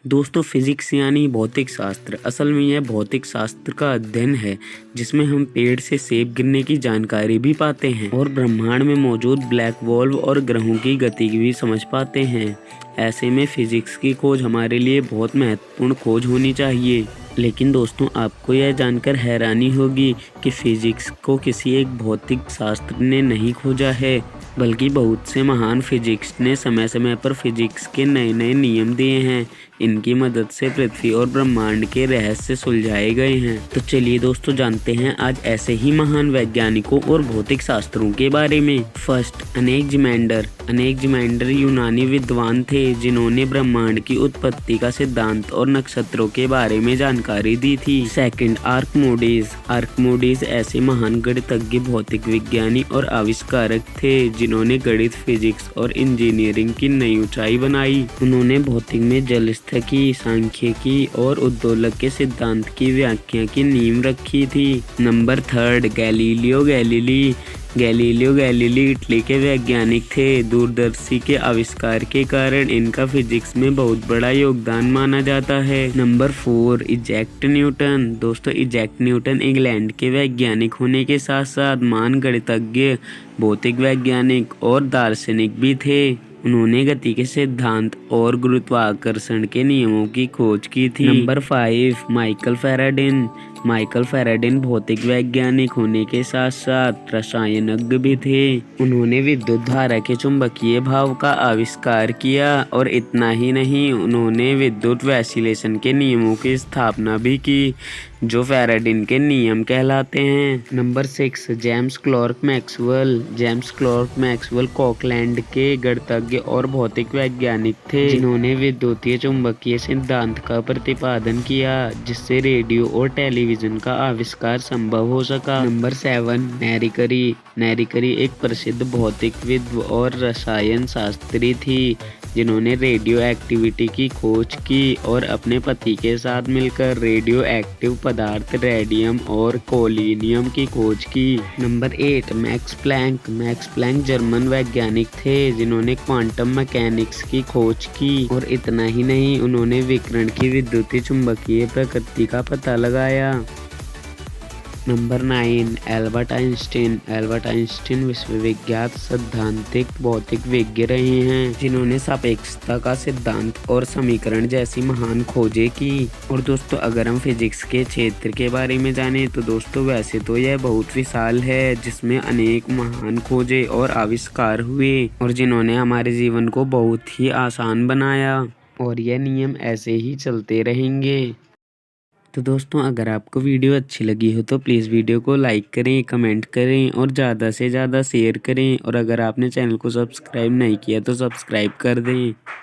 दोस्तों फिजिक्स यानी भौतिक शास्त्र असल में यह भौतिक शास्त्र का अध्ययन है जिसमें हम पेड़ से सेब गिरने की जानकारी भी पाते हैं और ब्रह्मांड में मौजूद ब्लैक होल और ग्रहों की गति भी समझ पाते हैं। ऐसे में फिजिक्स की खोज हमारे लिए बहुत महत्वपूर्ण खोज होनी चाहिए। लेकिन दोस्तों आपको यह जानकर हैरानी होगी कि फिजिक्स को किसी एक भौतिक शास्त्र ने नहीं खोजा है, बल्कि बहुत से महान फिजिक्स ने समय समय पर फिजिक्स के नए नए नियम दिए हैं। इनकी मदद से पृथ्वी और ब्रह्मांड के रहस्य सुलझाए गए हैं। तो चलिए दोस्तों जानते हैं आज ऐसे ही महान वैज्ञानिकों और भौतिक शास्त्रों के बारे में। फर्स्ट, अनेक्जिमेंडर यूनानी विद्वान थे जिन्होंने ब्रह्मांड की उत्पत्ति का सिद्धांत और नक्षत्रों के बारे में जानकारी दी थी। सेकंड, आर्किमिडीज ऐसे महान गणितज्ञ, भौतिक विज्ञानी और आविष्कारक थे जिन्होंने गणित, फिजिक्स और इंजीनियरिंग की नई ऊंचाई बनाई। उन्होंने भौतिक में जलस्थितिकी, सांख्यिकी और उद्दोलक के सिद्धांत की व्याख्या की नींव रखी थी। Number third, Galileo Galilei Italy के वैज्ञानिक थे। दूरदर्शी के आविष्कार के कारण इनका फिजिक्स में बहुत बड़ा योगदान माना जाता है। Number four, Isaac Newton. दोस्तों इजैक न्यूटन इंग्लैंड के वैज्ञानिक होने के साथ साथ महान गणितज्ञ, भौतिक वैज्ञानिक और दार्शनिक भी थे। उन्होंने गति के सिद्धांत और गुरुत्वाकर्षण के नियमों की खोज की थी। नंबर फाइव, माइकल फैराडे भौतिक वैज्ञानिक होने के साथ साथ रसायनज्ञ भी थे। उन्होंने विद्युत धारा के चुंबकीय भाव का आविष्कार किया और इतना ही नहीं, उन्होंने विद्युत वैसिलेशन के नियमों की स्थापना भी की जो फैराडे के नियम कहलाते हैं। Number six, James clerk Maxwell Auckland के गणितज्ञ और भौतिक वैज्ञानिक थे जिन्होंने विद्युतीय चुंबकीय सिद्धांत का प्रतिपादन किया जिससे रेडियो और टेलीविजन का आविष्कार संभव हो सका। नंबर सेवन, मैरी करी एक प्रसिद्ध भौतिकविद और रसायन शास्त्री थी जिन्होंने रेडियो एक्टिविटी की खोज की और अपने पति के साथ मिलकर रेडियो एक्टिव पदार्थ रेडियम और पोलोनियम की खोज की। Number eight, Max Planck German वैज्ञानिक थे जिन्होंने क्वांटम मैकेनिक्स की खोज की और इतना ही नहीं, उन्होंने विकिरण की विद्युतीय चुंबकीय प्रकृति का पता लगाया। नंबर नाइन, एल्बर्ट आइंस्टीन विश्वविख्यात सैद्धांतिक भौतिक विज्ञ रहे हैं जिन्होंने सापेक्षता का सिद्धांत और समीकरण जैसी महान खोजें की। और दोस्तों अगर हम फिजिक्स के क्षेत्र के बारे में जानें तो दोस्तों वैसे तो यह बहुत विशाल है जिसमें अनेक महान खोजें और आविष्कार हुए और जिन्होंने हमारे जीवन को बहुत ही आसान बनाया और यह नियम ऐसे ही चलते रहेंगे। तो दोस्तों अगर आपको वीडियो अच्छी लगी हो तो प्लीज़ वीडियो को लाइक करें, कमेंट करें और ज़्यादा से ज़्यादा शेयर करें और अगर आपने चैनल को सब्सक्राइब नहीं किया तो सब्सक्राइब कर दें।